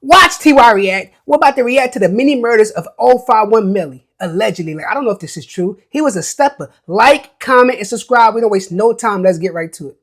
Watch TY react. We're about to react to the mini murders of 051 Melly. Allegedly. Like, I don't know if this is true. He was a stepper. Like, comment, and subscribe. We don't waste no time. Let's get right to it.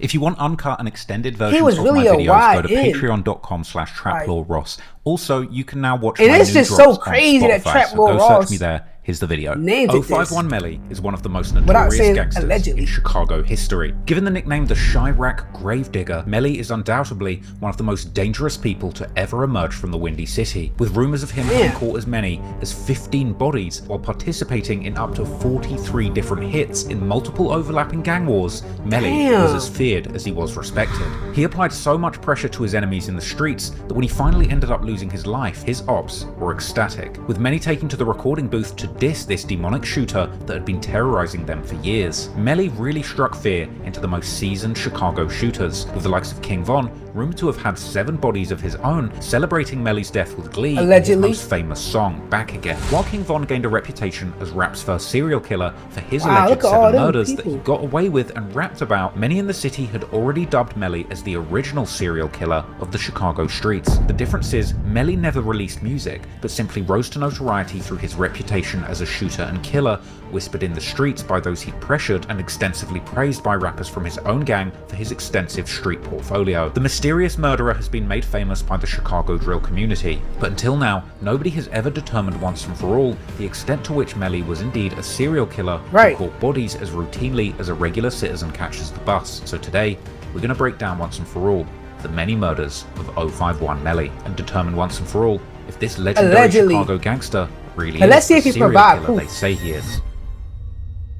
If you want uncut and extended versions of really my videos, go to YN. patreon.com/traplawross. Also, you can now watch And my it's new just drops so crazy on that Spotify, Trap so Lord go Ross search me there. Here's the video. named it 051 this. Melly is one of the most Without notorious saying gangsters allegedly. in Chicago history. Given the nickname the Chirac Gravedigger, Melly is undoubtedly one of the most dangerous people to ever emerge from the Windy City, with rumors of him having caught as many as 15 bodies while participating in up to 43 different hits in multiple overlapping gang wars. Melly was as feared as he was respected. He applied so much pressure to his enemies in the streets that when he finally ended up losing his life, his ops were ecstatic, with many taking to the recording booth to diss this demonic shooter that had been terrorizing them for years. Melly really struck fear into the most seasoned Chicago shooters, with the likes of King Von rumored to have had 7 bodies of his own, celebrating Melly's death with glee in his most famous song, Back Again. While King Von gained a reputation as rap's first serial killer for his alleged 7 murders that he got away with and rapped about, many in the city had already dubbed Melly as the original serial killer of the Chicago streets. The difference is, Melly never released music, but simply rose to notoriety through his reputation as a shooter and killer, whispered in the streets by those he'd pressured, and extensively praised by rappers from his own gang for his extensive street portfolio. The mysterious murderer has been made famous by the Chicago drill community, but until now, nobody has ever determined once and for all the extent to which Melly was indeed a serial killer who caught bodies as routinely as a regular citizen catches the bus. So today, we're going to break down once and for all the many murders of 051 Melly and determine once and for all if this legendary Chicago gangster really is the serial killer they say he is.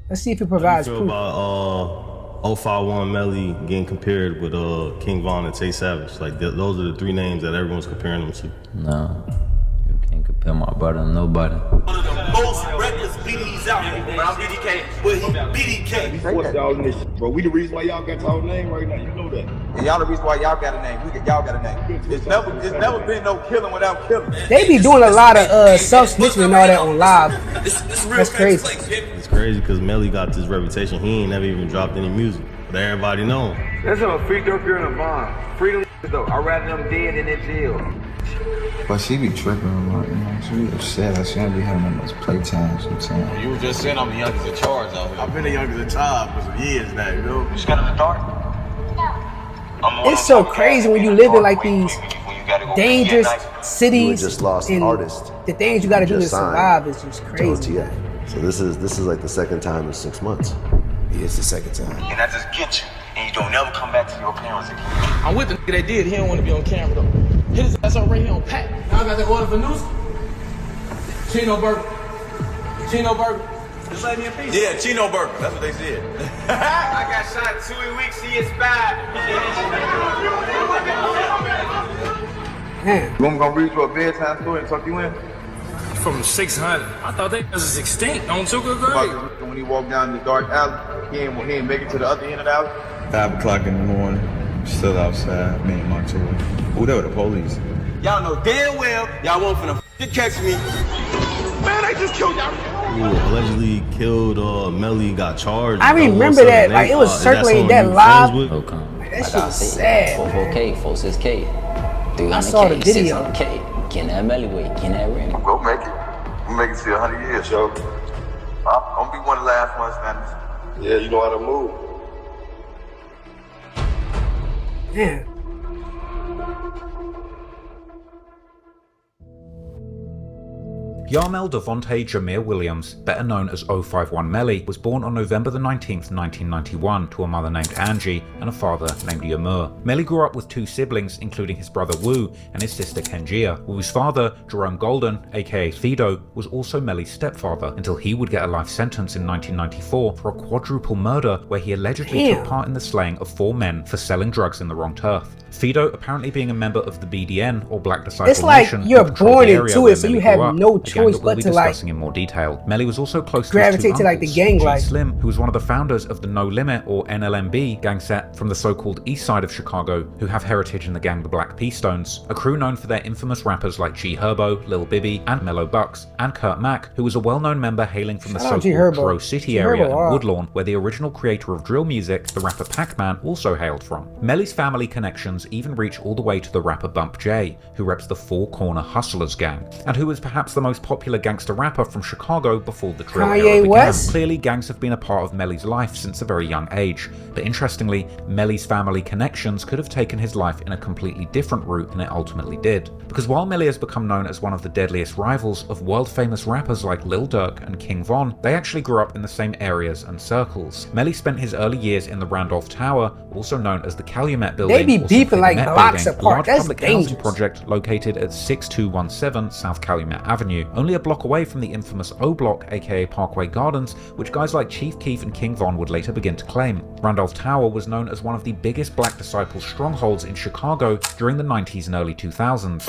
Let's see if he provides proof. About 051 Melly getting compared with King Von and Tay Savage. Like those are the 3 names that everyone's comparing them to. No, you can't compare my brother to nobody. One of the most reckless BDs out here. But I'm BDK. But he BDK. We forced y'all in this shit, bro. We the reason why y'all got y'all name right now. You know that. And y'all the reason why y'all got a name. Y'all got a name. It's never been no killing without killing. They be doing a lot of self-snitching and all that on live. That's crazy. It's crazy because Melly got this reputation. He ain't never even dropped any music, but everybody know him. That's a free dope here in a bond. Freedom though. I'd rather them dead than in jail. But she be tripping a lot, you know. She be upset. Like, she don't be having that much playtime sometimes. You were just saying I'm the youngest in charge out here. I've been the youngest in charge for some years now, you know. You scared of the dark? It's so crazy when you live in like these dangerous cities just lost and artist. The things you got to do to survive is just crazy. So this is like the second time in 6 months. Yeah, it's the second time. And that just get you. And you don't never come back to your parents again. I'm with the nigga that did. He don't want to be on camera though. Hit his ass up right here on Pat. Y'all got that order for news? Chino burger. Chino burger. Just let me a piece. Yeah, Chino burger. That's what they said. I got shot 2 weeks. He is bad. Man. You want me to read you a bedtime story and tuck you in? From 600. I thought that was extinct on Tuka Grade. When he walked down the dark alley, he ain't make it to the other end of the alley. 5 o'clock in the morning, still outside, me and my toy. Who there were the police? Y'all know damn well y'all won't finna catch me. Man, they just killed y'all. Who allegedly killed Melly got charged. I remember that. Like, it was circulating that live. Like, that shit was sad. 4K, 46K. I saw the video. Getting that Melly weight, getting that ring. Go make it. We'll make it to 100 years, yo. I'm gonna be one of the last ones, man. Yeah, you know how to move. Yeah. Yarmel Devontae Jameer Williams, better known as 051 Melly, was born on November the 19th, 1991 to a mother named Angie and a father named Yamur. Melly grew up with 2 siblings, including his brother Wu and his sister Kenjia. Wu's father, Jerome Golden, aka Fido, was also Melly's stepfather until he would get a life sentence in 1994 for a quadruple murder where he allegedly took part in the slaying of 4 men for selling drugs in the wrong turf. Fido apparently being a member of the BDN or Black Disciple It's like Nation, you're born into it, so you have no choice. gang choice that we'll but be to like discussing in more detail. Melly was also close to gravitate his two to like the uncles, gang G life. Slim, who was one of the founders of the No Limit or NLMB gang set from the so-called east side of Chicago, who have heritage in the gang the Black P Stones, a crew known for their infamous rappers like G Herbo, Lil Bibby, and Mellow Bucks, and Kurt Mack, who was a well-known member hailing from the Shout out G so-called Herbo. Pro City G area Herbo, and wow. Woodlawn, where the original creator of drill music, the rapper Pac-Man, also hailed from. Melly's family connections even reach all the way to the rapper Bump J, who reps the Four Corner Hustlers gang, and who was perhaps the most popular gangster rapper from Chicago before the drill era Kanye began. West? Clearly, gangs have been a part of Melly's life since a very young age, but interestingly, Melly's family connections could have taken his life in a completely different route than it ultimately did. Because while Melly has become known as one of the deadliest rivals of world-famous rappers like Lil Durk and King Von, they actually grew up in the same areas and circles. Melly spent his early years in the Randolph Tower, also known as the Calumet Building. They be or beefing simply the like Met blocks Building, apart. a large That's public housing dangerous. project located at 6217 South Calumet Avenue, only a block away from the infamous O Block, aka Parkway Gardens, which guys like Chief Keef and King Von would later begin to claim. Randolph Tower was known as one of the biggest Black Disciples strongholds in Chicago during the 90s and early 2000s.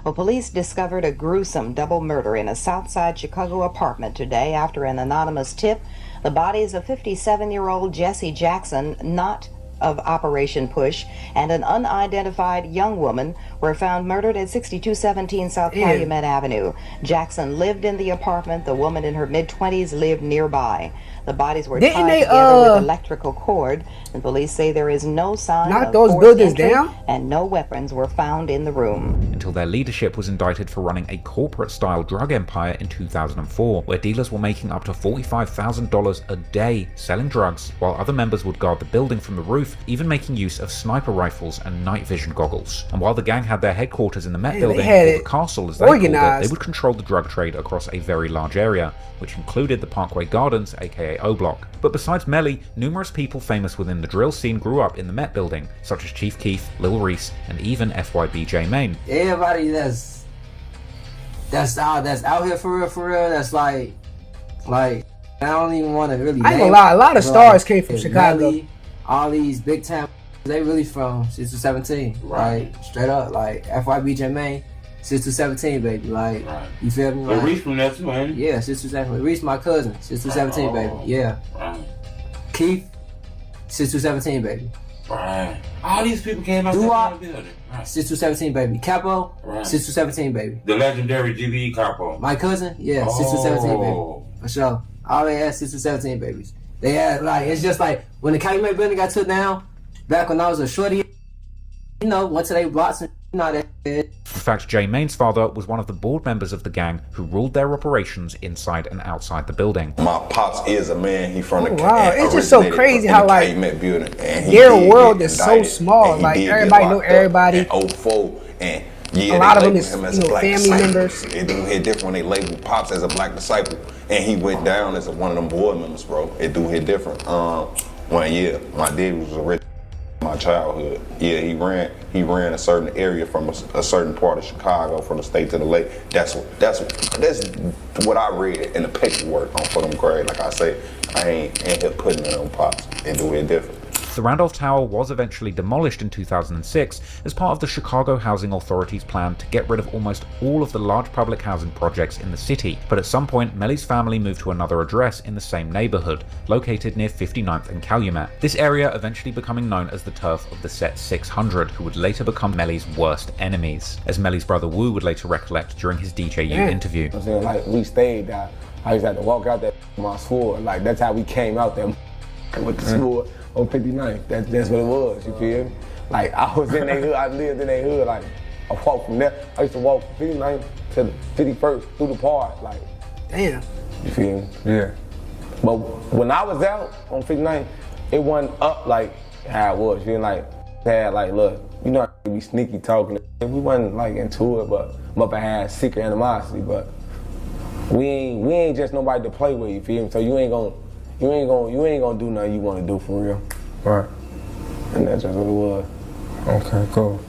Well, police discovered a gruesome double murder in a Southside Chicago apartment today after an anonymous tip. The bodies of 57-year-old Jesse Jackson, not of Operation Push, and an unidentified young woman were found murdered at 6217 South Calumet Avenue. Jackson lived in the apartment. The woman in her mid-20s lived nearby. The bodies were tied together with electrical cord, and police say there is no sign of forced entry, and no weapons were found in the room. Until their leadership was indicted for running a corporate-style drug empire in 2004, where dealers were making up to $45,000 a day selling drugs, while other members would guard the building from the roof, even making use of sniper rifles and night vision goggles. And while the gang had their headquarters in the Met Building, or the castle as they called it, they would control the drug trade across a very large area, which included the Parkway Gardens, aka O Block. But besides Melly, numerous people famous within the drill scene grew up in the Met Building, such as Chief Keef, Lil Reese, and even FYB J Mane. Everybody that's out here for real, that's like I don't even want to really. I ain't gonna lie, a lot of stars came from Chicago. Melly, all these big time, they really from 6-17, right? Straight up, like FYB J Mane, 6-17, baby, like you feel me? Like, Reese from that too, ain't he? Yeah, 6-17. Reese my cousin, 6-17, baby. Yeah. Right. Keith, 6-17, baby. Right. All these people came out of the building. Right. 6-17, baby. Capo, 6-17, baby. The legendary GBE Capo. My cousin, yeah, 6-17, baby. For sure. All they had 6-17 babies. They had like, it's just like when the Calumet Building got took down, back when I was a shorty, you know, went to their blocks and that. In fact, J Mane's father was one of the board members of the gang who ruled their operations inside and outside the building. My pops is a man. He from the wow, it's just so crazy how like building, and their world is so small. Like everybody know everybody. 04, and yeah, a lot of them is him as a black family disciple. members. It do hit different when they label Pops as a black disciple, and he went down as one of them board members, bro. It do hit different. One year, my dad was a rich. My childhood, yeah, he ran a certain area from a certain part of Chicago, from the state to the lake. That's what I read in the paperwork on for them grade. Like I say, I ain't here putting it on Pops and do it different. The Randolph Tower was eventually demolished in 2006 as part of the Chicago Housing Authority's plan to get rid of almost all of the large public housing projects in the city. But at some point, Melly's family moved to another address in the same neighborhood, located near 59th and Calumet. This area eventually becoming known as the turf of the Set 600, who would later become Melly's worst enemies, as Melly's brother Wu would later recollect during his DJU interview. I'm saying, like, we stayed there. I used to have to walk out there with my sword. Like, that's how we came out there with the sword. On 59th, that's what it was, you feel me? Like, I was in their hood, I lived in their hood, like, I walked from there, I used to walk from 59th to the 51st through the park, like. Damn. You feel me? Yeah. But when I was out on 59th, it wasn't up like how it was, you feel like, had like, look, you know, I be sneaky talking, we wasn't like into it, but mother had secret animosity, but we ain't just nobody to play with, you feel me? So you ain't gonna do nothing you want to do for real. Right. And that's just what it was. Okay, cool.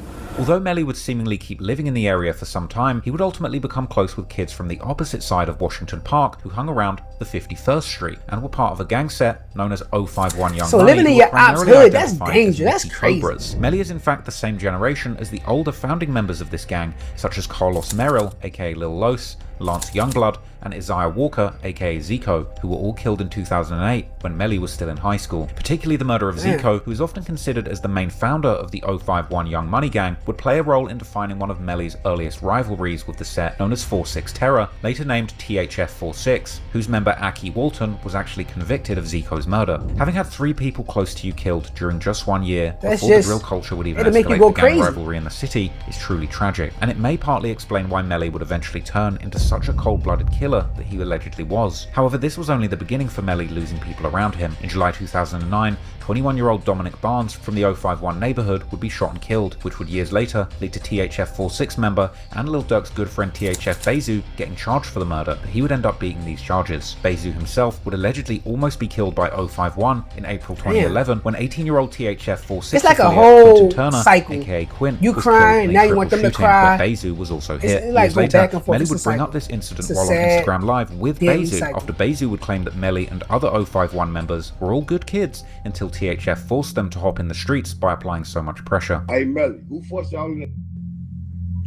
Although Melly would seemingly keep living in the area for some time, he would ultimately become close with kids from the opposite side of Washington Park who hung around the 51st Street and were part of a gang set known as 051 Young So Money, living in who your were ops primarily hood, that's identified as dangerous. That's Mickey crazy. Cobras. Melly is in fact the same generation as the older founding members of this gang, such as Carlos Merrill, aka Lil Los, Lance Youngblood, and Isaiah Walker, aka Zico, who were all killed in 2008 when Melly was still in high school. Particularly the murder of Zico, who is often considered as the main founder of the 051 Young Money gang, would play a role in defining one of Melly's earliest rivalries with the set known as 4-6 Terror, later named THF-46, whose member Aki Walton was actually convicted of Zico's murder. Having had 3 people close to you killed during just 1 year before the drill culture would even escalate the gang rivalry in the city is truly tragic, and it may partly explain why Melly would eventually turn into such a cold-blooded killer that he allegedly was. However, this was only the beginning for Melly losing people around him. In July 2009, 21-year-old Dominic Barnes from the 051 neighborhood would be shot and killed, which would years later lead to THF-46 member and Lil Durk's good friend THF Bezu getting charged for the murder, but he would end up beating these charges. Bezu himself would allegedly almost be killed by 051 in April 2011 when 18-year-old THF-46 it's like a affiliate whole Quentin Turner, cycle. aka Quint, You was crying, killed in a now you triple want them to shooting cry. where Bezu was also hit. It's like Years go later, back and forth. Melly It's would a bring cycle. up this incident It's a while on sad Instagram Live with daily Bezu cycle. after Bezu would claim that Melly and other 051 members were all good kids until THF forced them to hop in the streets by applying so much pressure. Hey, Melly, who forced y'all in?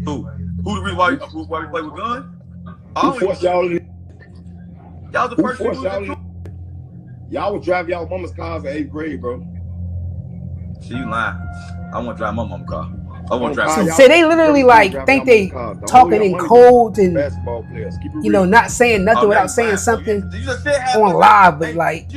Who the reason why you play with guns? Who forced y'all in? Y'all the Who first forced people y'all in? Y'all would drive y'all mama's cars in 8th grade, bro. See, you lying. I want to drive my mama's car. I want to drive. So say they literally like think they talking in codes and basketball players. Keep it you know real. not saying nothing without saying something on live, but like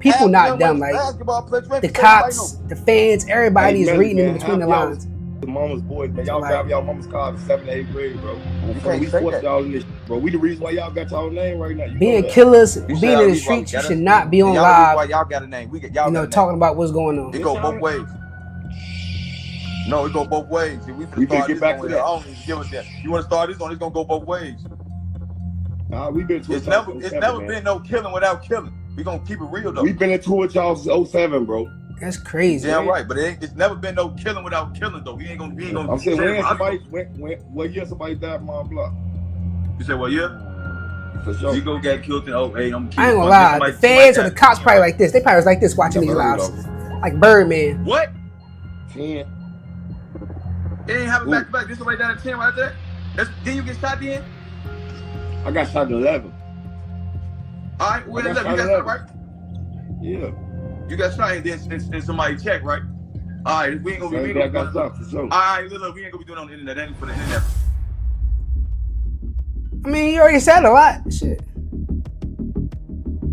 people not dumb. Like the cops, the fans, everybody is reading in between the lines. The mama's boys, man. Y'all drive y'all mama's car in 7th, 8th grade, bro. We say forced that. y'all in this, bro. We the reason why y'all got y'all name right now. You know Being that. killers, You being say in y'all the reason why we streets, you got should it. not be on Y'all the reason why live. y'all got a name. We got y'all. You know, got a talking name. about what's going on. It go both ways. No, it go both ways. If we We finna can start get this back on to here, that. I don't even give a damn. You want to start this on? It's gonna go both ways. Nah, we been to It's never been no killing without killing. We gonna keep it real though. We've been into it y'all since 07, bro. That's crazy. Yeah, right. But it's never been no killing without killing though. We ain't gonna. I'm saying say what year somebody died from our block? You said what year? For sure. You go get killed in 08. I'm I ain't gonna lie, the fans or the cops probably like this. They probably was like this watching these lives, like Birdman. What? 10. It ain't having back to back. This somebody down at 10 right there. Then you get shot then? I got shot at 11. All right, well, I got 11. You got shot shot, right? Yeah. You got shot and then somebody checked, right? All right, we ain't gonna be. I got shot for sure. All right, look, we ain't gonna be doing it on the internet. That ain't for the internet. I mean, you already said a lot. Shit.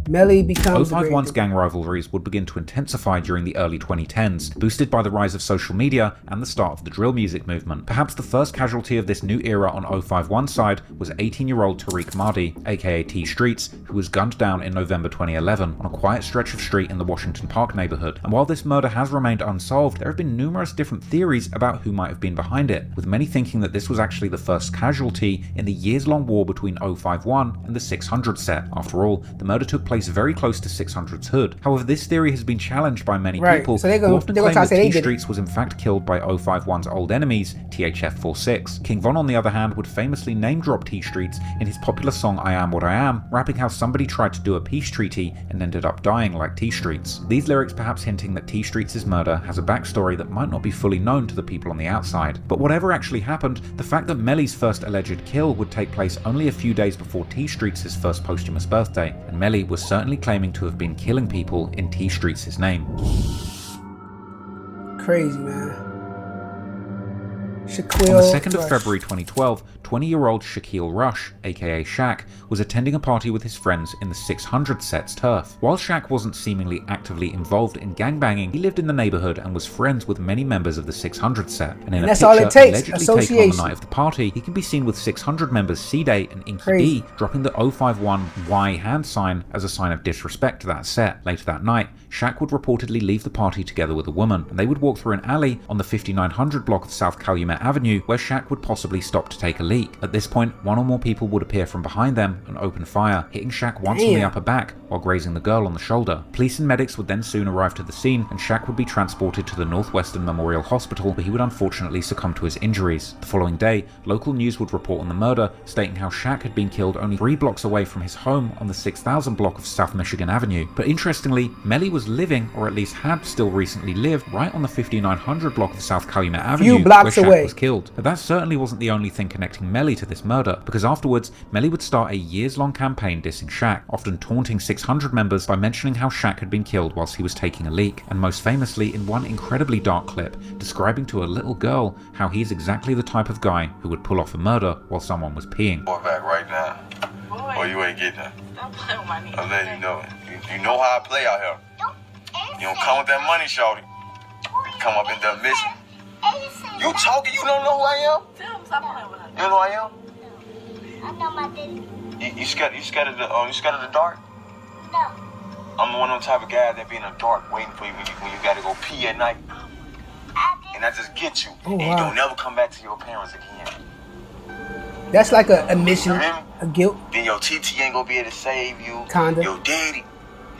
Melly becomes 051's gang rivalries would begin to intensify during the early 2010s, boosted by the rise of social media and the start of the drill music movement. Perhaps the first casualty of this new era on 051's side was 18-year-old Tariq Mahdi, aka T Streets, who was gunned down in November 2011 on a quiet stretch of street in the Washington Park neighborhood. And while this murder has remained unsolved, there have been numerous different theories about who might have been behind it, with many thinking that this was actually the first casualty in the years-long war between 051 and the 600 set. After all, the murder took place very close to 600's hood. However, this theory has been challenged by many people so who often claim that say T Streets was in fact killed by 051's old enemies, THF-46. King Von, on the other hand, would famously name-drop T Streets in his popular song I Am What I Am, rapping how somebody tried to do a peace treaty and ended up dying like T Streets. These lyrics perhaps hinting that T Streets' murder has a backstory that might not be fully known to the people on the outside. But whatever actually happened, the fact that Melly's first alleged kill would take place only a few days before T Streets' first posthumous birthday, and Melly was certainly claiming to have been killing people in T Streets' name. Crazy, man. On the 2nd of February 2012, 20-year-old Shaquille Rush, aka Shaq, was attending a party with his friends in the 600 set's turf. While Shaq wasn't seemingly actively involved in gangbanging, he lived in the neighborhood and was friends with many members of the 600 set. And in a that's picture all it takes, allegedly taken on the association. night of the party, he can be seen with 600 members C-Day and Inky D dropping the 051 Y hand sign as a sign of disrespect to that set. Later that night, Shaq would reportedly leave the party together with a woman, and they would walk through an alley on the 5900 block of South Calumet Avenue, where Shaq would possibly stop to take a leak. At this point, one or more people would appear from behind them and open fire, hitting Shaq once on the upper back while grazing the girl on the shoulder. Police and medics would then soon arrive to the scene, and Shaq would be transported to the Northwestern Memorial Hospital, where he would unfortunately succumb to his injuries. The following day, local news would report on the murder, stating how Shaq had been killed only 3 blocks away from his home on the 6000 block of South Michigan Avenue. But interestingly, Melly was living, or at least had still recently lived, right on the 5900 block of South Calumet Avenue, where Shaq was killed. But that certainly wasn't the only thing connecting Melly to this murder, because afterwards, Melly would start a years-long campaign dissing Shaq, often taunting 600 members by mentioning how Shaq had been killed whilst he was taking a leak, and most famously in one incredibly dark clip, describing to a little girl how he's exactly the type of guy who would pull off a murder while someone was peeing. Boy, back right now. Or you ain't getting that. Don't play with my knee. I'm letting you know. You know how I play out here. You don't come with that money, shawty. Come up in the mission. You talking? You don't know who I am? Tell him stop playing with her. You know who I am? I know my daddy. You scared of the dark? No. I'm one of them type of guys that be in the dark waiting for you when you gotta go pee at night. And I just get you. Oh, and you wow. don't never come back to your parents again. That's like a mission, a guilt. Then your TT ain't gonna be able to save you. Kinda. Your daddy,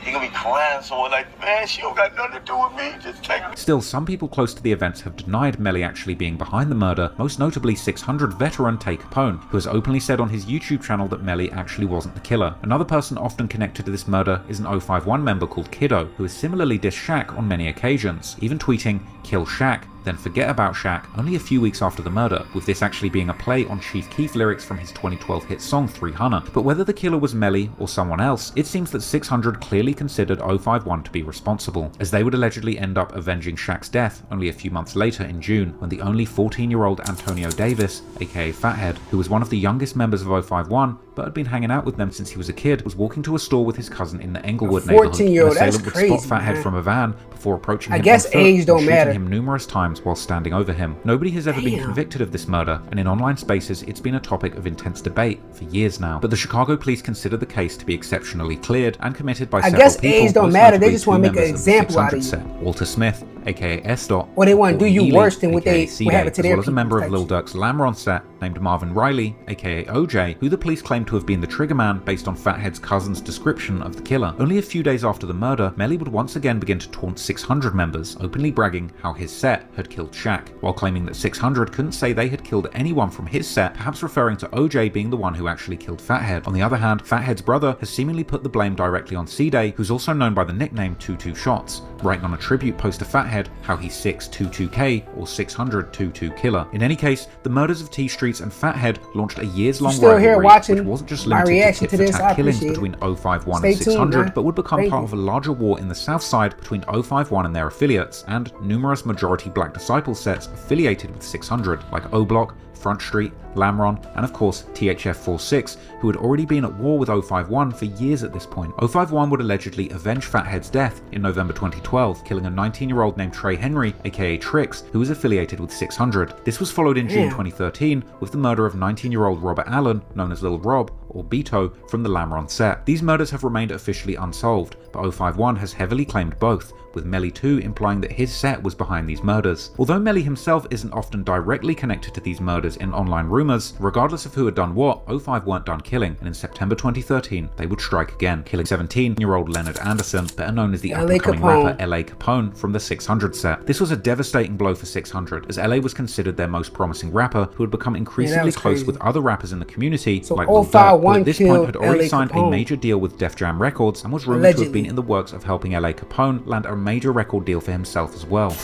he gonna be crying somewhere like, man, she don't got nothing to do with me. Just take me. Still, some people close to the events have denied Melly actually being behind the murder, most notably 600 veteran Tay Capone, who has openly said on his YouTube channel that Melly actually wasn't the killer. Another person often connected to this murder is an 051 member called Kiddo, who has similarly dissed Shaq on many occasions, even tweeting, "Kill Shaq, then forget about Shaq," only a few weeks after the murder, with this actually being a play on Chief Keef lyrics from his 2012 hit song 300. But whether the killer was Melly or someone else, it seems that 600 clearly considered 051 to be responsible, as they would allegedly end up avenging Shaq's death only a few months later in June, when the only 14-year-old Antonio Davis, aka Fathead, who was one of the youngest members of 051, but had been hanging out with them since he was a kid, was walking to a store with his cousin in the Englewood neighborhood. 14-year-old, An that's assailant would crazy, spot Fathead man. from a van before approaching him I guess on foot age don't and matter. shooting him numerous times while standing over him. Nobody has ever been convicted of this murder, and in online spaces it's been a topic of intense debate for years now. But the Chicago police consider the case to be exceptionally cleared and committed by several guess people. age don't most matter, they notably just wanna two make an members of the example out of 600 you. set, Walter Smith, aka S. Or they wanna do you Ely, worse than what aka they- what happened to as their well as a member of people Lil Durk's Lamron set named Marvin Riley, aka OJ, who the police claim to have been the trigger man based on Fathead's cousin's description of the killer. Only a few days after the murder, Melly would once again begin to taunt 600 members, openly bragging how his set had killed Shaq, while claiming that 600 couldn't say they had killed anyone from his set, perhaps referring to OJ being the one who actually killed Fathead. On the other hand, Fathead's brother has seemingly put the blame directly on C-Day, who's also known by the nickname 22 Shots, writing on a tribute post to Fathead how he's 622K or 60022 killer. In any case, the murders of T Streets and Fathead launched a years-long still here rivalry, watching which wasn't just my limited reaction to to tit this, for I tat killings appreciate between it. 051 Stay and 600, tuned, man. but would become Thank part you. of a larger war in the South Side between 051 and their affiliates, and numerous majority Black Disciple sets affiliated with 600, like O-Block, Front Street, Lamron, and of course THF-46, who had already been at war with 051 for years at this point. 051 would allegedly avenge Fathead's death in November 2012, killing a 19-year-old named Trey Henry, aka Trix, who was affiliated with 600. This was followed in June 2013 with the murder of 19-year-old Robert Allen, known as Lil Rob, or Beto, from the Lamron set. These murders have remained officially unsolved, but 051 has heavily claimed both, with Melly too implying that his set was behind these murders. Although Melly himself isn't often directly connected to these murders in online rumors, regardless of who had done what, 05 weren't done killing, and in September 2013 they would strike again, killing 17-year-old Leonard Anderson, better known as the up-and-coming rapper LA Capone from the 600 set. This was a devastating blow for 600, as LA was considered their most promising rapper, who had become increasingly close with other rappers in the community, like Lil Durk, who at this point had already signed a major deal with Def Jam Records and was rumored to have been in the works of helping LA Capone land a major record deal for himself as well.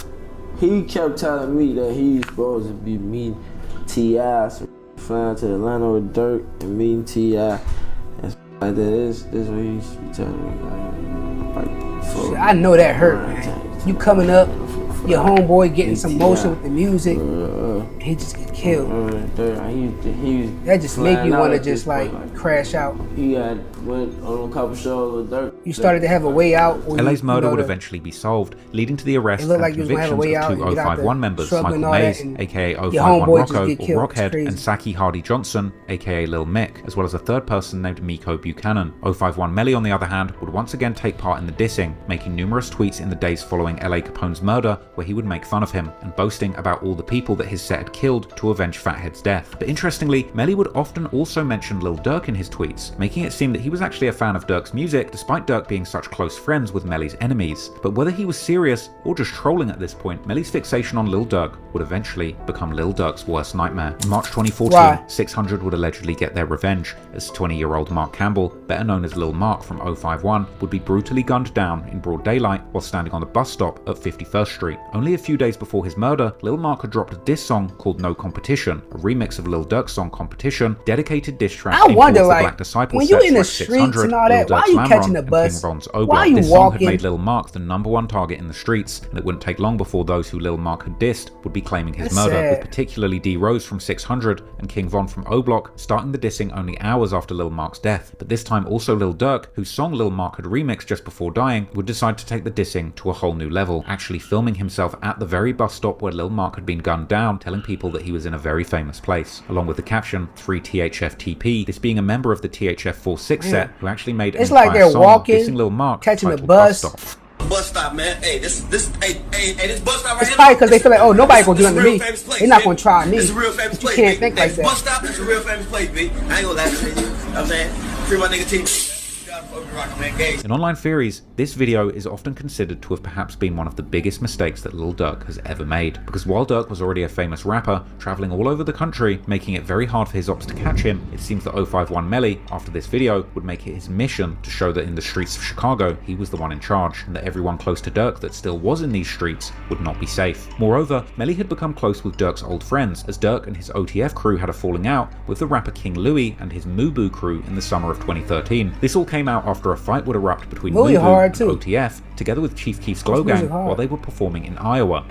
He kept telling me that he's supposed to be meeting T.I. So flying to Atlanta with Dirk and meeting T.I. and like that. This what he used to be telling me. Like I know that hurt, man. You coming up, your homeboy getting some motion with the music, he just get killed. That just make you want to just like crash out. He went on a couple shows with Dirk. You started to have a way out. LA's murder would eventually be solved, leading to the arrest and like convictions of two 051 members, Michael Mays, aka 051 Rocco or Rockhead, and Saki Hardy Johnson, aka Lil Mick, as well as a third person named Miko Buchanan. 051 Melly, on the other hand, would once again take part in the dissing, making numerous tweets in the days following LA Capone's murder, where he would make fun of him and boasting about all the people that his set had killed to avenge Fathead's death. But interestingly, Melly would often also mention Lil Durk in his tweets, making it seem that he was actually a fan of Durk's music, despite Durk being such close friends with Melly's enemies. But whether he was serious or just trolling at this point, Melly's fixation on Lil Durk would eventually become Lil Durk's worst nightmare. In March 2014, 600 would allegedly get their revenge, as 20-year-old Mark Campbell, better known as Lil Mark from 051, would be brutally gunned down in broad daylight while standing on the bus stop at 51st Street. Only a few days before his murder, Lil Mark had dropped a diss song called No Competition, a remix of Lil Durk's song Competition, dedicated diss track I wonder, the like, Black Disciple when you sets in the like streets 600, and all that, Lil why Durk's are you Lamron, catching the and bus? King Von's Why are Oblak. you This song had walking? made Lil Mark the #1 target in the streets, and it wouldn't take long before those who Lil Mark had dissed would be claiming his That's murder, sad. with particularly D Rose from 600 and King Von from Oblak starting the dissing only hours after Lil Mark's death. But this time also Lil Durk, whose song Lil Mark had remixed just before dying, would decide to take the dissing to a whole new level, actually filming himself at the very bus stop where Lil Mark had been gunned down, telling people that he was in a very famous place, along with the caption 3THFTP, this being a member of the THF46 set who actually made an It's like entire they're song walking, dissing Lil Mark, catching the titled bus. Stop. Bus stop, man. Hey, this bus stop right It's here. probably because they feel like, oh, nobody gonna do This is nothing a to real me. famous place, They're not man. gonna try me. This is a real famous But you place. can't B. think Hey, like that. Bus stop is a real famous place, B. I ain't gonna lie to you. You know what I'm saying? Free my nigga T. In online theories, this video is often considered to have perhaps been one of the biggest mistakes that Lil Durk has ever made, because while Durk was already a famous rapper, traveling all over the country, making it very hard for his ops to catch him, it seems that 051 Melly, after this video, would make it his mission to show that in the streets of Chicago, he was the one in charge, and that everyone close to Durk that still was in these streets would not be safe. Moreover, Melly had become close with Durk's old friends, as Durk and his OTF crew had a falling out with the rapper King Louie and his Mubu crew in the summer of 2013. This all came out after a fight would erupt between Louie Mubu hard and too. OTF, together with Chief Keef's Glow Louie's Gang, hard. while they were performing in Iowa.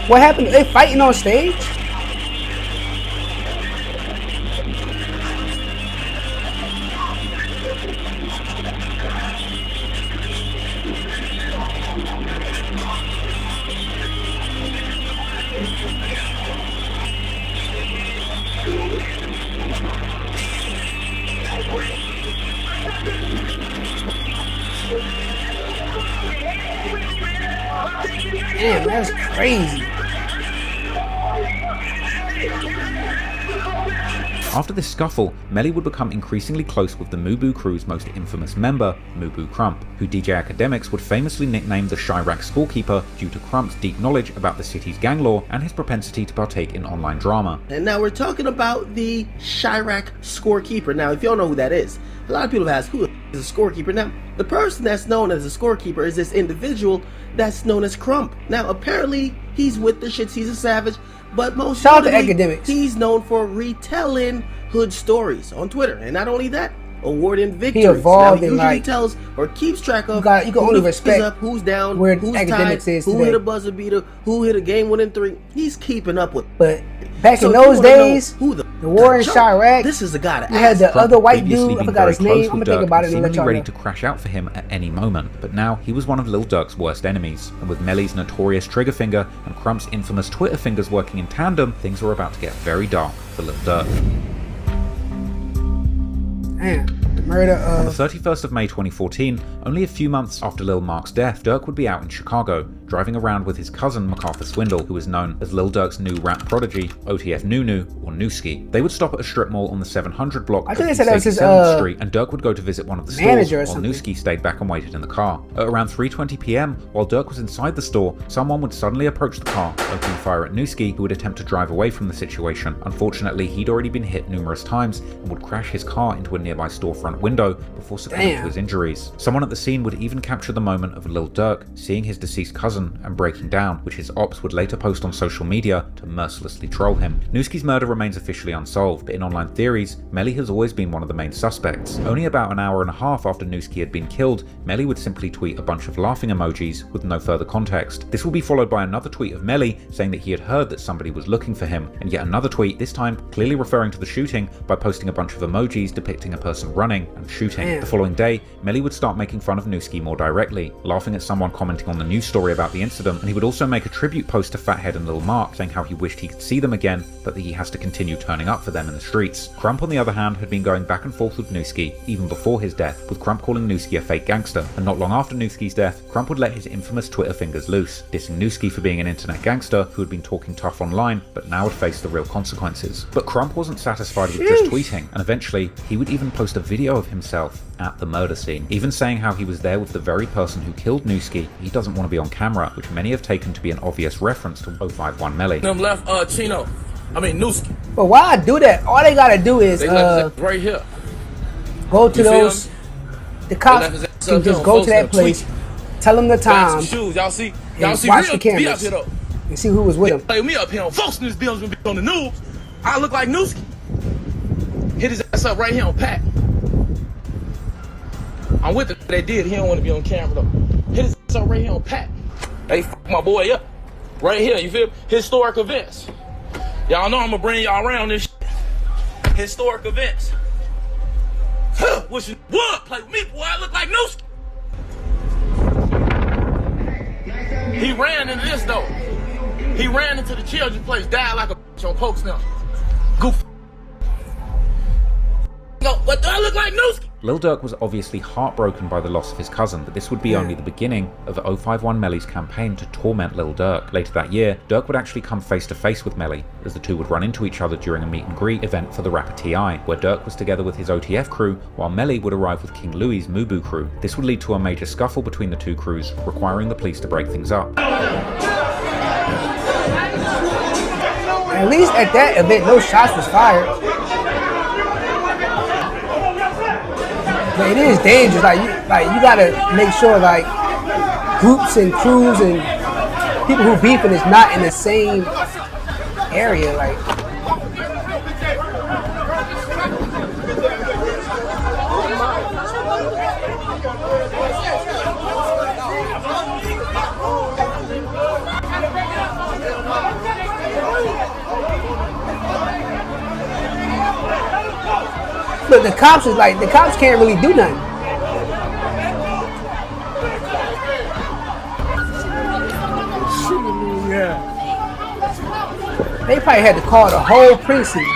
What happened? They fighting on stage? Damn, that's crazy. After this scuffle, Melly would become increasingly close with the Mubu crew's most infamous member, Mubu Crump, who DJ Academics would famously nickname the Chirac Scorekeeper due to Crump's deep knowledge about the city's gang law and his propensity to partake in online drama. And now we're talking about the Chirac Scorekeeper. Now, if you don't know who that is, a lot of people have asked, who is a scorekeeper? Now, the person that's known as a scorekeeper is this individual that's known as Crump. Now, apparently, he's with the shits, he's a savage, but most Shout out to notably, Academics. he's known for retelling hood stories on Twitter. And not only that, awarding victories. evolved now, he in, usually like, tells or keeps track of you can who only the f- respect is up, who's down, where who's Academics tied, is who today. hit a buzzer beater, who hit a game-winning three. He's keeping up with. But back So in if you those wanna know days, who the war in Joe, Chirac, this is the guy to you had ask. the Crump other white previously dude, I been forgot very his close name. with I'm gonna think Durk about it and and let seemingly y'all ready know. to crash out for him at any moment, but now he was one of Lil Durk's worst enemies, and with Melly's notorious trigger finger and Crump's infamous Twitter fingers working in tandem, things were about to get very dark for Lil Durk. Damn, the murder On the of... 31st of May 2014, only a few months after Lil Mark's death, Durk would be out in Chicago, driving around with his cousin MacArthur Swindle, who was known as Lil Durk's new rap prodigy, OTF Nunu, or Newski. They would stop at a strip mall on the 700 block I of think they East said that was his 87th Street, and Durk would go to visit one of the manager or stores, while something. Newski stayed back and waited in the car. At around 3:20 p.m, while Durk was inside the store, someone would suddenly approach the car, opening fire at Newski, who would attempt to drive away from the situation. Unfortunately, he'd already been hit numerous times and would crash his car into a nearby storefront window before succumbing to Damn. his injuries. Someone at the scene would even capture the moment of Lil Durk seeing his deceased cousin and breaking down, which his ops would later post on social media to mercilessly troll him. Newski's murder remains officially unsolved, but in online theories, Melly has always been one of the main suspects. Only about an hour and a half after Newski had been killed, Melly would simply tweet a bunch of laughing emojis with no further context. This will be followed by another tweet of Melly saying that he had heard that somebody was looking for him, and yet another tweet, this time clearly referring to the shooting by posting a bunch of emojis depicting a person running and shooting. Damn. The following day, Melly would start making fun of Newski more directly, laughing at someone commenting on the news story about about the incident, and he would also make a tribute post to Fathead and Lil Mark, saying how he wished he could see them again, but that he has to continue turning up for them in the streets. Crump, on the other hand, had been going back and forth with Newski even before his death, with Crump calling Newski a fake gangster, and not long after Newski's death, Crump would let his infamous Twitter fingers loose, dissing Newski for being an internet gangster who had been talking tough online, but now would face the real consequences. But Crump wasn't satisfied with just tweeting, and eventually, he would even post a video of himself at the murder scene, even saying how he was there with the very person who killed Newski. He doesn't want to be on camera, which many have taken to be an obvious reference to 051 Melly. Them left Newski. But why I do that? All they gotta do is right here. Go to those. The cops can just go to that place, tell them the time, shoes. Y'all see watch the cameras and see who was with him. Play me up here on Folks in this building be on the news. I look like Newski. Hit his ass up right here on Pat. I'm with it. They did. He don't want to be on camera though. Hit his ass up right here on Pat. Hey, fuck my boy up. Right here, you feel? Historic events. Y'all know I'm gonna bring y'all around this shit. Historic events. Wish you would play with me, boy. I look like Newski. He ran into this though. He ran into the children's place, died like a bitch on Pokes now. Goof. No, but do I look like Newski? Lil Durk was obviously heartbroken by the loss of his cousin, but this would be only the beginning of 051 Melly's campaign to torment Lil Durk. Later that year, Durk would actually come face to face with Melly, as the two would run into each other during a meet and greet event for the rapper T.I., where Durk was together with his OTF crew, while Melly would arrive with King Louie's Mubu crew. This would lead to a major scuffle between the two crews, requiring the police to break things up. At least at that event, no shots was fired. But it is dangerous. Like you gotta make sure like groups and crews and people who beefing is not in the same area. Like but the cops is like, the cops can't really do nothing. They probably had to call the whole precinct.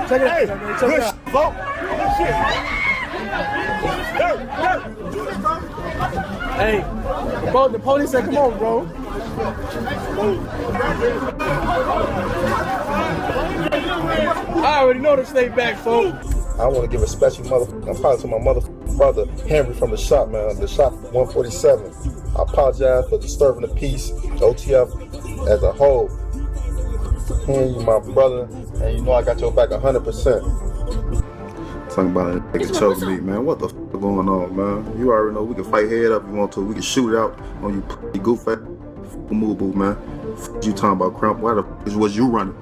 Check it out. Check it out. Hey, bro, the police said, come on, bro. I already know to stay back, folks. I want to give a special apology to my motherfucking brother, Henry, from the shop, man. The shop 147. I apologize for disturbing the peace, OTF as a whole. Hearing you, my brother, and you know I got your back 100%. Talking about a nigga choking me, man. What the f going on, man? You already know we can fight head up if you want to. We can shoot it out on you goof ass move, boo, man. You talking about Crump? Why the f was you running?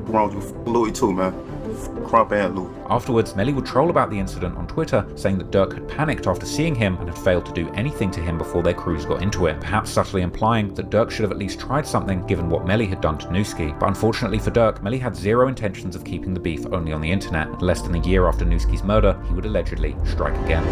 Wrong with you, Louis too, man. Crump and Louis. Afterwards, Melly would troll about the incident on Twitter, saying that Durk had panicked after seeing him and had failed to do anything to him before their crews got into it, perhaps subtly implying that Durk should have at least tried something given what Melly had done to Newski. But unfortunately for Durk, Melly had zero intentions of keeping the beef only on the internet, and less than a year after Newski's murder, he would allegedly strike again.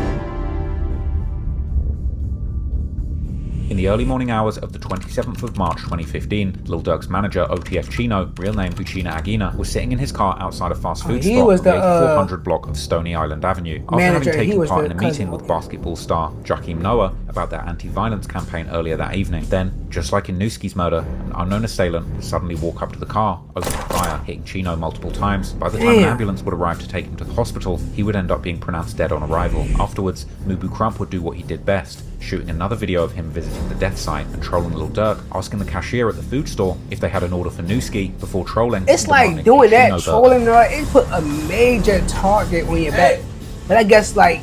In the early morning hours of the 27th of March 2015, Lil Durk's manager, OTF Chino, real name Uchina Aguina, was sitting in his car outside a fast food spot on the 8400 block of Stony Island Avenue. After having taken part in a meeting with basketball star Jakeem Noah about their anti-violence campaign earlier that evening, then, just like in Newski's murder, an unknown assailant would suddenly walk up to the car, open fire, hitting Chino multiple times. By the time an ambulance would arrive to take him to the hospital, he would end up being pronounced dead on arrival. Afterwards, Mubu Crump would do what he did best, shooting another video of him visiting the death site and trolling Lil Durk, asking the cashier at the food store if they had an order for Newski before trolling. It's like doing that, trolling, it put a major target on your back. But I guess like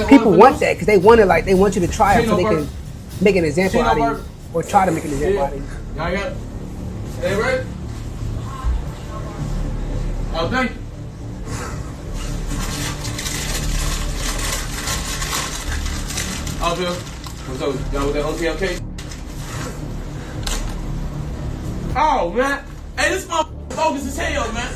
people want that because they want it, like they want you to try it so they can make an example out of you or try to make an example out of you. Y'all got it? They ready? Oh, thank you. Up here. What's up? Y'all with that OTL case? Oh, man. Hey, this motherfucker bogus as hell, man.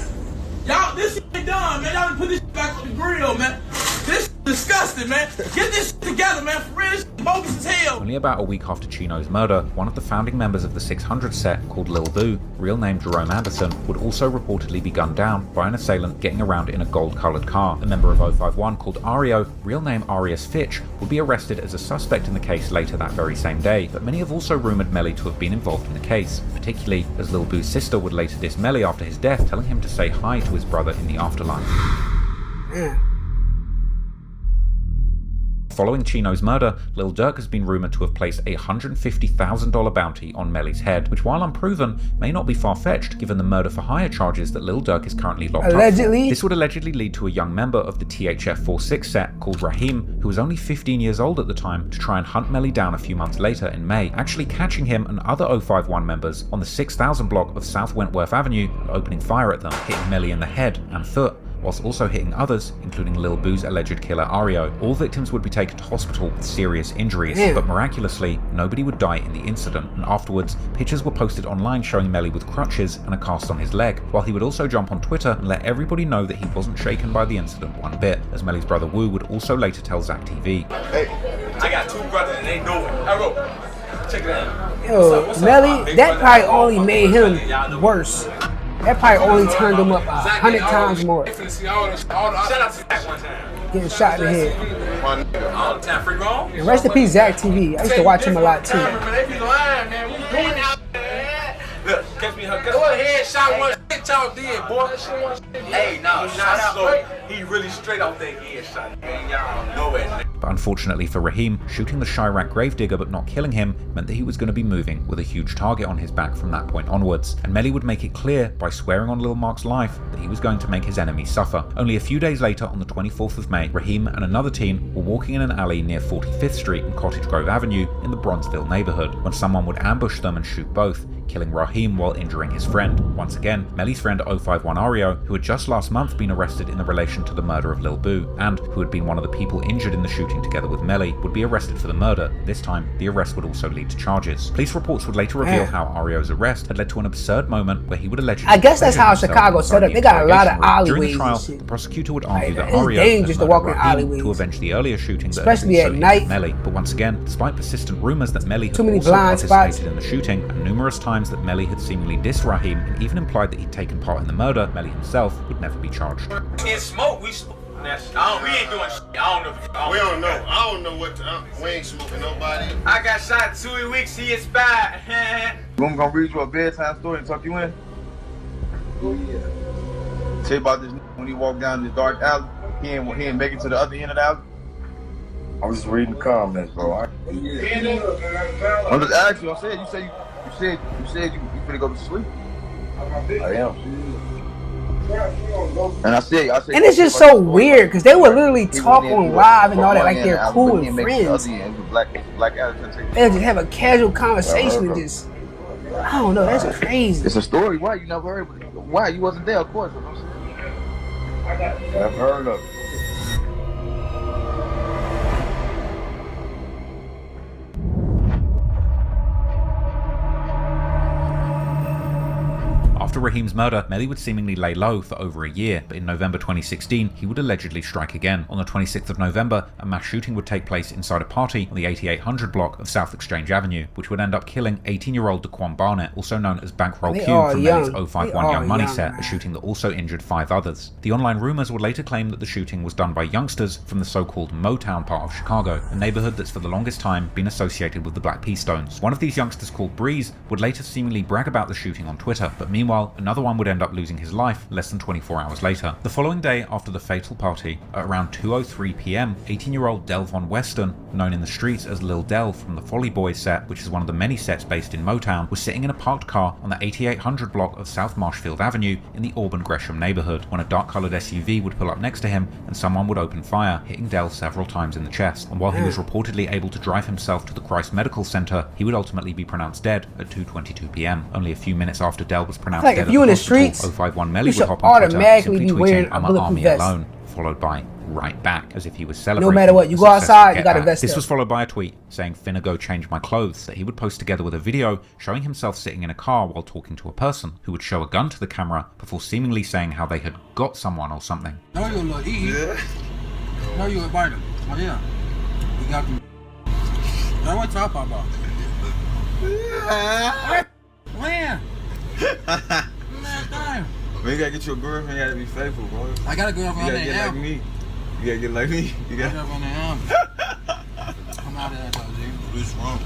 Y'all, this shit ain't done, man. Y'all put this shit back on the grill, man. This disgusting, man. Get this together, man. For real, this bogus as hell. Only about a week after Chino's murder, one of the founding members of the 600 set, called Lil Boo, real name Jerome Anderson, would also reportedly be gunned down by an assailant getting around in a gold-coloured car. A member of 051 called Ario, real name Arius Fitch, would be arrested as a suspect in the case later that very same day, but many have also rumoured Melly to have been involved in the case, particularly as Lil Boo's sister would later diss Melly after his death, telling him to say hi to his brother in the afterlife. Yeah. Following Chino's murder, Lil Durk has been rumoured to have placed a $150,000 bounty on Melly's head, which, while unproven, may not be far-fetched given the murder-for-hire charges that Lil Durk is currently locked up for. This would allegedly lead to a young member of the THF-46 set called Raheem, who was only 15 years old at the time, to try and hunt Melly down a few months later in May, actually catching him and other 051 members on the 6000 block of South Wentworth Avenue and opening fire at them, hitting Melly in the head and foot, whilst also hitting others, including Lil Boo's alleged killer Ario. All victims would be taken to hospital with serious injuries, but miraculously, nobody would die in the incident, and afterwards, pictures were posted online showing Melly with crutches and a cast on his leg, while he would also jump on Twitter and let everybody know that he wasn't shaken by the incident one bit, as Melly's brother Wu would also later tell Zach TV. Hey, I got two brothers and they know it. Hello. Check it out. Yo, Melly, that probably only made him worse. That probably only turned him up 100 times more. Shout out to Zach one time. Getting shot in the head. All the time, free roll. And rest in peace, Zach TV. I used to watch him a lot too. They be lying, man. We doing out there. Look, catch me her. Go ahead, shot one shit y'all did, boy. Hey, no, shout out. He really straight off that head shot. Y'all know it. But unfortunately for Raheem, shooting the Chirac gravedigger but not killing him meant that he was going to be moving with a huge target on his back from that point onwards, and Melly would make it clear by swearing on Lil Mark's life that he was going to make his enemies suffer. Only a few days later, on the 24th of May, Raheem and another teen were walking in an alley near 45th Street and Cottage Grove Avenue in the Bronzeville neighborhood, when someone would ambush them and shoot both, killing Raheem while injuring his friend. Once again, Melly's friend 051 Ario, who had just last month been arrested in the relation to the murder of Lil Boo, and who had been one of the people injured in the shooting together with Melly, would be arrested for the murder. This time, the arrest would also lead to charges. Police reports would later reveal how Ario's arrest had led to an absurd moment where he would allegedly... I guess that's how Chicago set up. They got a lot of alleyways. During the trial, the prosecutor would argue that it's Ario dangerous had to walk in murdered Raheem alleyways, to avenge the earlier shooting that especially had been at night. with Melly. But once again, despite persistent rumors that Melly had Too many also blind participated spots. in the shooting, and numerous times that Melly had seemingly dissed Raheem and even implied that he'd taken part in the murder, Melly himself would never be charged. In smoke, we smoke. We ain't doing shit. I don't know. We don't know. I don't know what we ain't smoking nobody. I got shot 2 weeks. He expired. I'm gonna read you a bedtime story and tuck you in. Oh yeah. Tell you about this when he walked down this dark alley. He ain't make it to the other end of the alley. I was just reading the comments, bro. I'm just asking you. I said you said you finna go to sleep. I am. And I said, and it's just so weird because they would literally talk on live and all that like they're cool and friends. They just have a casual conversation and just, I don't know, that's crazy. It's a story. Why you never heard of it? Why you wasn't there? Of course. I've heard of it. After Raheem's murder, Melly would seemingly lay low for over a year, but in November 2016, he would allegedly strike again. On the 26th of November, a mass shooting would take place inside a party on the 8800 block of South Exchange Avenue, which would end up killing 18-year-old Daquan Barnett, also known as Bankroll Q from Melly's 051 Young Money set, a shooting that also injured 5 others. The online rumors would later claim that the shooting was done by youngsters from the so-called Motown part of Chicago, a neighborhood that's for the longest time been associated with the Black P. Stones. One of these youngsters, called Breeze, would later seemingly brag about the shooting on Twitter, but meanwhile, another one would end up losing his life less than 24 hours later. The following day after the fatal party, at around 2:03 p.m, 18-year-old Delvon Weston, known in the streets as Lil Del from the Folly Boys set, which is one of the many sets based in Motown, was sitting in a parked car on the 8800 block of South Marshfield Avenue in the Auburn Gresham neighborhood, when a dark-colored SUV would pull up next to him and someone would open fire, hitting Del several times in the chest. And while he was reportedly able to drive himself to the Christ Medical Center, he would ultimately be pronounced dead at 2:22 p.m. Only a few minutes after Del was pronounced dead at the hospital, 051 Melly would hop on Twitter, simply tweeting, "I'm an army alone," followed by "right back," as if he was celebrating. No matter what, you go outside, you got to vest. This was followed by a tweet saying, "Finna go change my clothes," that he would post together with a video showing himself sitting in a car while talking to a person, who would show a gun to the camera before seemingly saying how they had got someone or something. No, you invited. Oh yeah. We got them. Now what y'all talk about? When? Man, you gotta get you a girlfriend, you gotta be faithful, bro. I got a girlfriend. You gotta get like me. You gotta get like me. You got girlfriend named I'm out of there, G. What's wrong?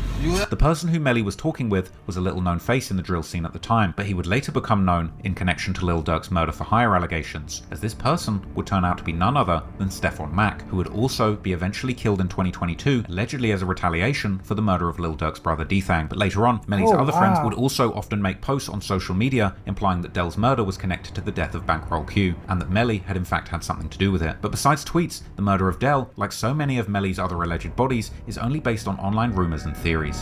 The person who Melly was talking with was a little-known face in the drill scene at the time, but he would later become known in connection to Lil Durk's murder-for-hire allegations, as this person would turn out to be none other than Stephon Mack, who would also be eventually killed in 2022, allegedly as a retaliation for the murder of Lil Durk's brother D-Thang. But later on, Melly's other friends would also often make posts on social media implying that Dell's murder was connected to the death of Bankroll Q, and that Melly had in fact had something to do with it. But besides tweets, the murder of Dell, like so many of Melly's other alleged bodies, is only based on online rumors and theories.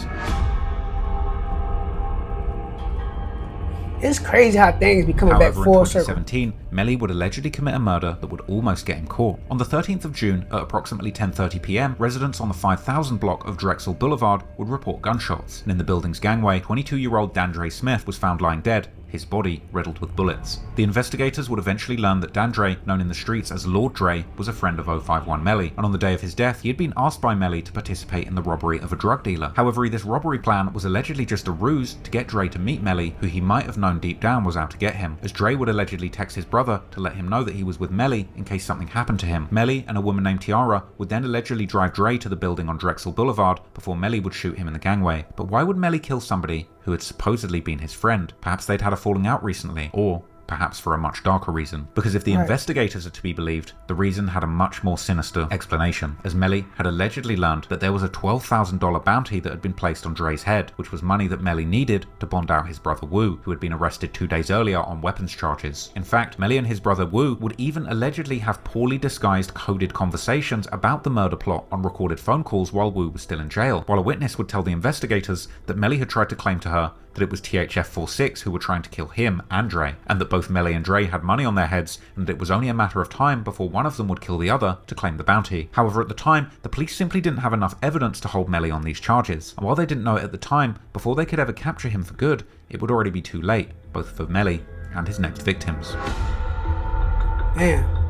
It's crazy how things be coming back full circle. In 2017, Melly would allegedly commit a murder that would almost get him caught. On the 13th of June, at approximately 10:30 p.m, residents on the 5000 block of Drexel Boulevard would report gunshots, and in the building's gangway, 22-year-old Dandre Smith was found lying dead, his body riddled with bullets. The investigators would eventually learn that Dandre, known in the streets as Lord Dre, was a friend of 051 Melly, and on the day of his death, he had been asked by Melly to participate in the robbery of a drug dealer. However, this robbery plan was allegedly just a ruse to get Dre to meet Melly, who he might have known deep down was out to get him, as Dre would allegedly text his brother to let him know that he was with Melly in case something happened to him. Melly and a woman named Tiara would then allegedly drive Dre to the building on Drexel Boulevard before Melly would shoot him in the gangway. But why would Melly kill somebody who had supposedly been his friend? Perhaps they'd had a falling out recently, or perhaps for a much darker reason. Because if the investigators are to be believed, the reason had a much more sinister explanation, as Melly had allegedly learned that there was a $12,000 bounty that had been placed on Dre's head, which was money that Melly needed to bond out his brother Wu, who had been arrested 2 days earlier on weapons charges. In fact, Melly and his brother Wu would even allegedly have poorly disguised coded conversations about the murder plot on recorded phone calls while Wu was still in jail, while a witness would tell the investigators that Melly had tried to claim to her that it was THF-46 who were trying to kill him and Dre, and that both Melly and Dre had money on their heads, and it was only a matter of time before one of them would kill the other to claim the bounty. However, at the time, the police simply didn't have enough evidence to hold Melly on these charges, and while they didn't know it at the time, before they could ever capture him for good, it would already be too late, both for Melly and his next victims. Damn.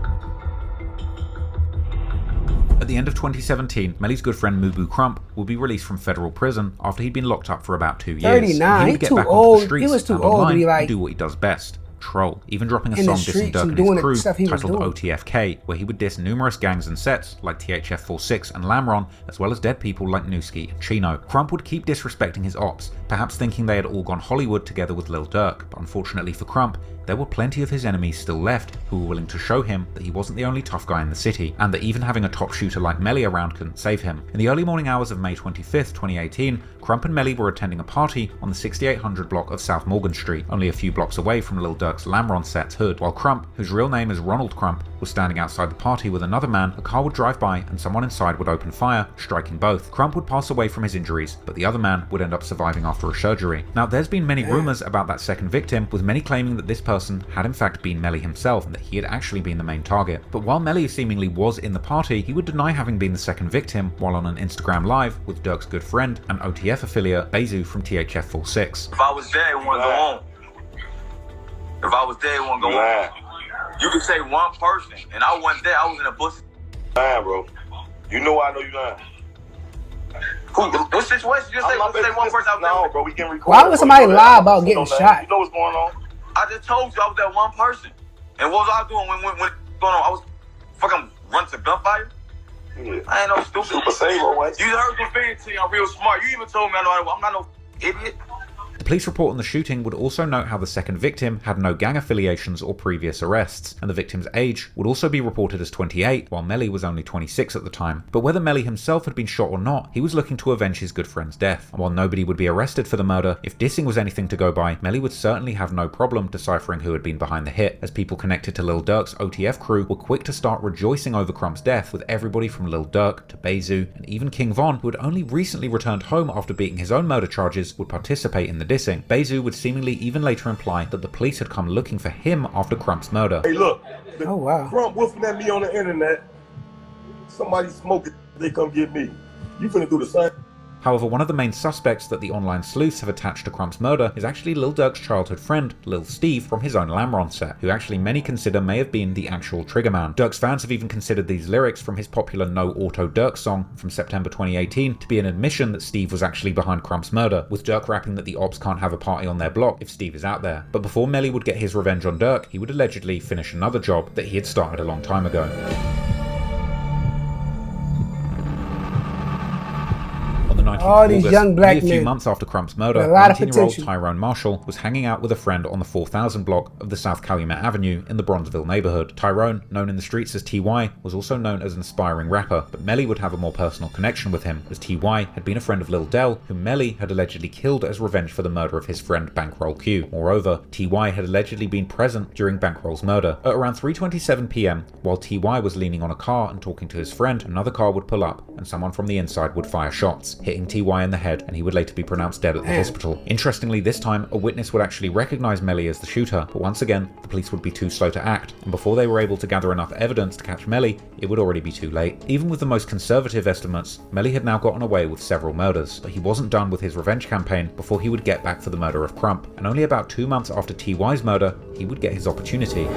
At the end of 2017, Melly's good friend Mubu Crump would be released from federal prison after he'd been locked up for about 2 years. 39, he would get too back old. onto the streets He was too and old to online be like and do what he does best. Troll, even dropping a in the song dissing streets Durk and and doing his the crew stuff he was titled doing. OTFK, where he would diss numerous gangs and sets like THF-46 and Lamron, as well as dead people like Newski and Chino. Crump would keep disrespecting his ops, perhaps thinking they had all gone Hollywood together with Lil Durk, but unfortunately for Crump, there were plenty of his enemies still left who were willing to show him that he wasn't the only tough guy in the city, and that even having a top shooter like Melly around couldn't save him. In the early morning hours of May 25th, 2018, Crump and Melly were attending a party on the 6800 block of South Morgan Street, only a few blocks away from Lil Durk's Lamron set's hood. While Crump, whose real name is Ronald Crump, was standing outside the party with another man, a car would drive by and someone inside would open fire, striking both. Crump would pass away from his injuries, but the other man would end up surviving after a surgery. Now, there's been many rumors about that second victim, with many claiming that this person had in fact been Melly himself and that he had actually been the main target. But while Melly seemingly was in the party, he would deny having been the second victim while on an Instagram live with Durk's good friend and OTF affiliate Bezu from THF-46. If I was there, it wouldn't go on. If I was there, it wouldn't go on. You could say one person, and I wasn't there. I was in a bus. Lying, bro. You know I know you lying. What situation? Just say one person out there. No, bro, we can record. Why would somebody lie about getting shot? You know what's going on? I just told you I was that one person. And what was I doing when it was going on? I was fucking running to gunfire? Yeah. I ain't no stupid. Super Sable, what? You heard me saying to you, I'm real smart. You even told me I'm not no idiot. The police report on the shooting would also note how the second victim had no gang affiliations or previous arrests, and the victim's age would also be reported as 28, while Melly was only 26 at the time. But whether Melly himself had been shot or not, he was looking to avenge his good friend's death. And while nobody would be arrested for the murder, if dissing was anything to go by, Melly would certainly have no problem deciphering who had been behind the hit, as people connected to Lil Durk's OTF crew were quick to start rejoicing over Crump's death, with everybody from Lil Durk to Bezu and even King Von, who had only recently returned home after beating his own murder charges, would participate in the dissing. Bezu would seemingly even later imply that the police had come looking for him after Crump's murder. Hey, look. Oh, wow. Crump woofing at me on the internet. Somebody smoking, they come get me. You finna do the same. However, one of the main suspects that the online sleuths have attached to Crump's murder is actually Lil Durk's childhood friend, Lil Steve, from his own Lamron set, who actually many consider may have been the actual triggerman. Durk's fans have even considered these lyrics from his popular No Auto Durk song from September 2018 to be an admission that Steve was actually behind Crump's murder, with Durk rapping that the ops can't have a party on their block if Steve is out there. But before Melly would get his revenge on Durk, he would allegedly finish another job that he had started a long time ago. All these young black men. A few months after Crump's murder, 19-year-old Tyrone Marshall was hanging out with a friend on the 4000 block of the South Calumet Avenue in the Bronzeville neighborhood. Tyrone, known in the streets as TY, was also known as an aspiring rapper, but Melly would have a more personal connection with him, as TY had been a friend of Lil Del, whom Melly had allegedly killed as revenge for the murder of his friend Bankroll Q. Moreover, TY had allegedly been present during Bankroll's murder. At around 3:27 p.m, while TY was leaning on a car and talking to his friend, another car would pull up, and someone from the inside would fire shots, hitting TY in the head, and he would later be pronounced dead at the hospital. Interestingly, this time, a witness would actually recognize Melly as the shooter, but once again, the police would be too slow to act, and before they were able to gather enough evidence to catch Melly, it would already be too late. Even with the most conservative estimates, Melly had now gotten away with several murders, but he wasn't done with his revenge campaign before he would get back for the murder of Crump, and only about 2 months after TY's murder, he would get his opportunity.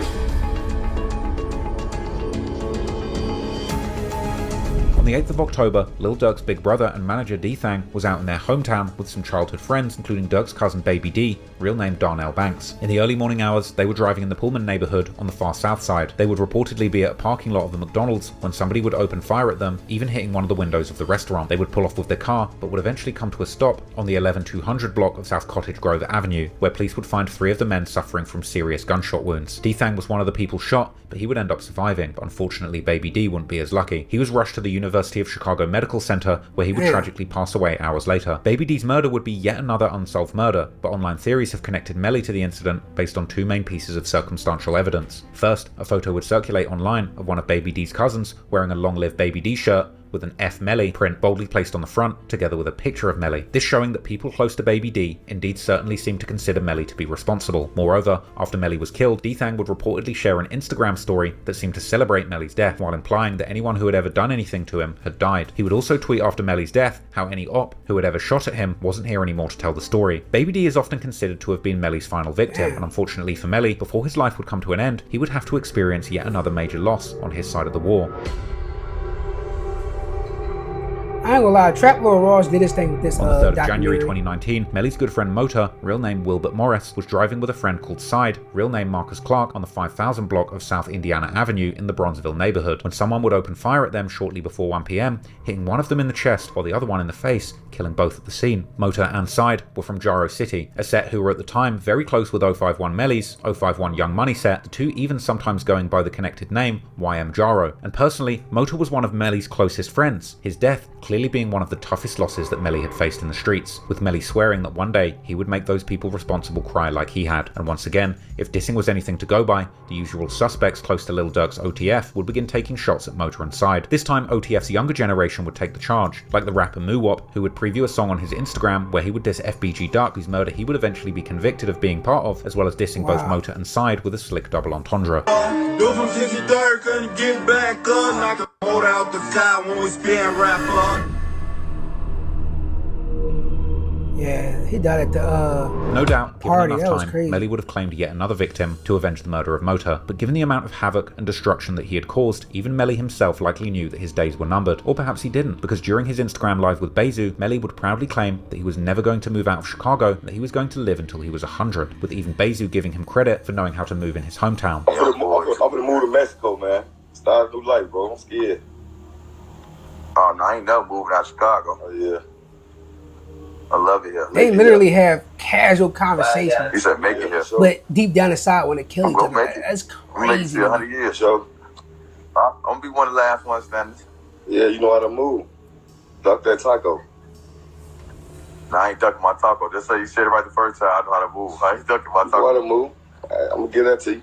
On the 8th of October, Lil Durk's big brother and manager D-Thang was out in their hometown with some childhood friends, including Durk's cousin Baby D, real name Darnell Banks. In the early morning hours, they were driving in the Pullman neighborhood on the far south side. They would reportedly be at a parking lot of the McDonald's when somebody would open fire at them, even hitting one of the windows of the restaurant. They would pull off with their car, but would eventually come to a stop on the 11200 block of South Cottage Grove Avenue, where police would find 3 of the men suffering from serious gunshot wounds. D-Thang was one of the people shot, but he would end up surviving, but unfortunately Baby D wouldn't be as lucky. He was rushed to the University of Chicago Medical Center, where he would tragically pass away hours later. Baby D's murder would be yet another unsolved murder, but online theories have connected Melly to the incident based on 2 main pieces of circumstantial evidence. First, a photo would circulate online of one of Baby D's cousins wearing a Long Live Baby D shirt with an F Melly print boldly placed on the front, together with a picture of Melly. This showing that people close to Baby D indeed certainly seemed to consider Melly to be responsible. Moreover, after Melly was killed, D-Thang would reportedly share an Instagram story that seemed to celebrate Melly's death, while implying that anyone who had ever done anything to him had died. He would also tweet after Melly's death how any op who had ever shot at him wasn't here anymore to tell the story. Baby D is often considered to have been Melly's final victim, and unfortunately for Melly, before his life would come to an end, he would have to experience yet another major loss on his side of the war. I ain't gonna lie, Trap Lord Ross did his thing with this On the 3rd of January documentary. 2019, Melly's good friend Mota, real name Wilbert Morris, was driving with a friend called Side, real name Marcus Clark, on the 5000 block of South Indiana Avenue in the Bronzeville neighborhood, when someone would open fire at them shortly before 1 p.m, hitting one of them in the chest while the other one in the face, killing both at the scene. Mota and Side were from Jaro City, a set who were at the time very close with 051 Melly's 051 Young Money set, the two even sometimes going by the connected name YM Jaro. And personally, Mota was one of Melly's closest friends, his death clearly being one of the toughest losses that Melly had faced in the streets, with Melly swearing that one day he would make those people responsible cry like he had. And once again, if dissing was anything to go by, the usual suspects close to Lil Durk's OTF would begin taking shots at Mota and Side. This time, OTF's younger generation would take the charge, like the rapper Moowop, who would preview a song on his Instagram where he would diss FBG Dark, whose murder he would eventually be convicted of being part of, as well as dissing both Mota and Side with a slick double entendre. Yeah, he died at the No doubt, given party. enough That was time, crazy. Melly would have claimed yet another victim to avenge the murder of Mota, but given the amount of havoc and destruction that he had caused, even Melly himself likely knew that his days were numbered. Or perhaps he didn't, because during his Instagram live with Bezu, Melly would proudly claim that he was never going to move out of Chicago, and that he was going to live until he was 100, with even Bezu giving him credit for knowing how to move in his hometown. I'm gonna move to Mexico, man. Start a new life, bro. I'm scared. Oh, no, I ain't never moving out of Chicago. Oh, yeah. I love it here. They literally have casual conversations, He said, make it here. but deep down inside want to kill each Go other. make it. That's I'm making it crazy. to 100 years, yo. I'm gonna be one of the last ones standing. Yeah, you know how to move. Duck that taco. Nah, I ain't ducking my taco. Just say you said it right the first time. I know how to move. I ain't ducking my taco. You know how to move. I'm gonna give that to you.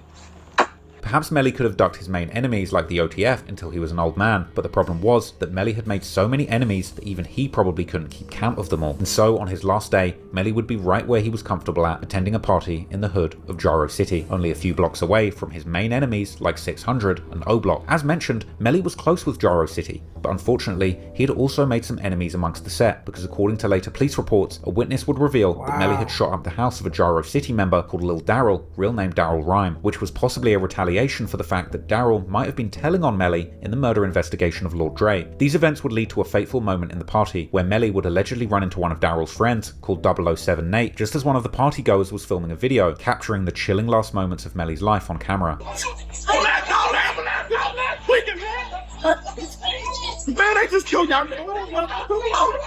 Perhaps Melly could have ducked his main enemies like the OTF until he was an old man, but the problem was that Melly had made so many enemies that even he probably couldn't keep count of them all. And so on his last day, Melly would be right where he was comfortable at, attending a party in the hood of Gyro City, only a few blocks away from his main enemies like 600 and O Block. As mentioned, Melly was close with Gyro City, but unfortunately he had also made some enemies amongst the set, because according to later police reports, a witness would reveal that Melly had shot up the house of a Gyro City member called Lil Daryl, real name Daryl Rhyme, which was possibly a retaliation for the fact that Daryl might have been telling on Melly in the murder investigation of Lord Dre. These events would lead to a fateful moment in the party, where Melly would allegedly run into one of Daryl's friends, called 007 Nate, just as one of the partygoers was filming a video, capturing the chilling last moments of Melly's life on camera. Man, I just killed y'all.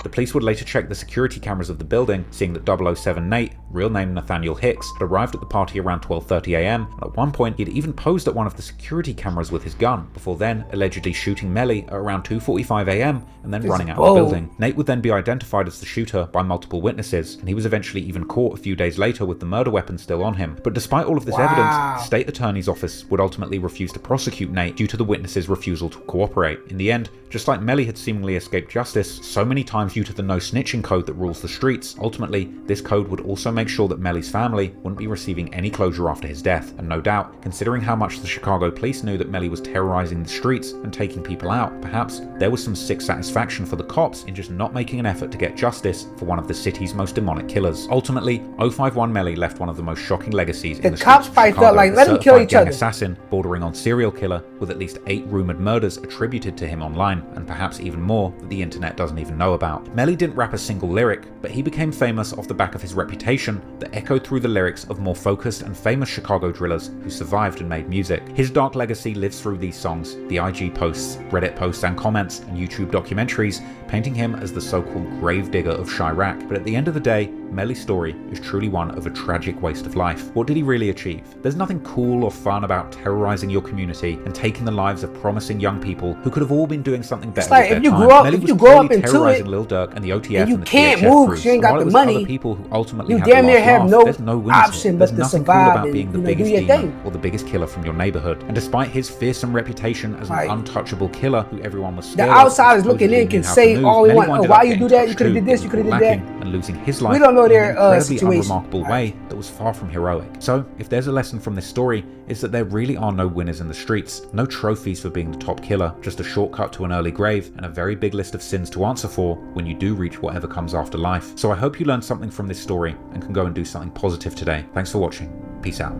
The police would later check the security cameras of the building, seeing that 007 Nate, real name Nathaniel Hicks, had arrived at the party around 12:30 AM, and at one point he'd even posed at one of the security cameras with his gun, before then allegedly shooting Melly at around 2:45 AM and then running out of the building. Nate would then be identified as the shooter by multiple witnesses, and he was eventually even caught a few days later with the murder weapon still on him. But despite all of this evidence, the state attorney's office would ultimately refuse to prosecute Nate due to the witnesses' refusal to cooperate. In the end, just like Melly had seemingly escaped justice so many times due to the no snitching code that rules the streets, ultimately this code would also make sure that Melly's family wouldn't be receiving any closure after his death. And no doubt, considering how much the Chicago police knew that Melly was terrorizing the streets and taking people out, perhaps there was some sick satisfaction for the cops in just not making an effort to get justice for one of the city's most demonic killers. Ultimately, 051 Melly left one of the most shocking legacies in the cops probably felt like, let them kill each other. Assassin bordering on serial killer, with at least 8 rumored murders attributed to him online, and perhaps even more that the internet doesn't even know about. Melly didn't rap a single lyric, but he became famous off the back of his reputation that echoed through the lyrics of more focused and famous Chicago drillers who survived and made music. His dark legacy lives through these songs, the IG posts, Reddit posts and comments, and YouTube documentaries, painting him as the so-called gravedigger of Chirac. But at the end of the day, Melly's story is truly one of a tragic waste of life. What did he really achieve? There's nothing cool or fun about terrorizing your community and taking the lives of promising young people who could have all been doing something better. It's like with if their you time. grow up, Melly if was you grow up clearly into terrorizing it, Lil Durk and the OTF and you the can't PHF move, crews. you ain't got While the it was money, other people who ultimately you had damn the near last have laugh, no there's no winners option here. but There's to nothing survive cool about and, being the you know, do biggest your demon thing. or the biggest killer from your neighborhood. And despite his fearsome reputation as an untouchable killer who everyone was scared the of, outsiders looking in can say all we want. Oh, why you do that? You could have did this. You could have did that. And losing his life We don't know in their an incredibly situation. unremarkable way that was far from heroic. So, if there's a lesson from this story, it's that there really are no winners in the streets, no trophies for being the top killer, just a shortcut to an early grave and a very big list of sins to answer for when you do reach whatever comes after life. So I hope you learned something from this story and can go and do something positive today. Thanks for watching. Peace out.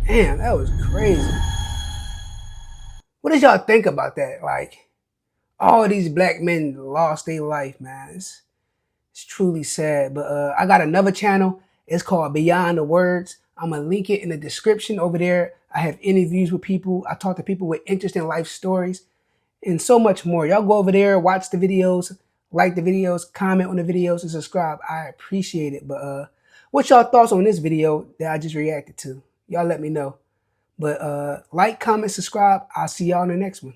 Damn, that was crazy. What did y'all think about that? Like, all these black men lost their life, man. It's truly sad. But I got another channel. It's called Beyond the Words. I'm going to link it in the description over there. I have interviews with people. I talk to people with interesting life stories and so much more. Y'all go over there, watch the videos, like the videos, comment on the videos, and subscribe. I appreciate it. But what's y'all thoughts on this video that I just reacted to? Y'all let me know. But like, comment, subscribe. I'll see y'all in the next one.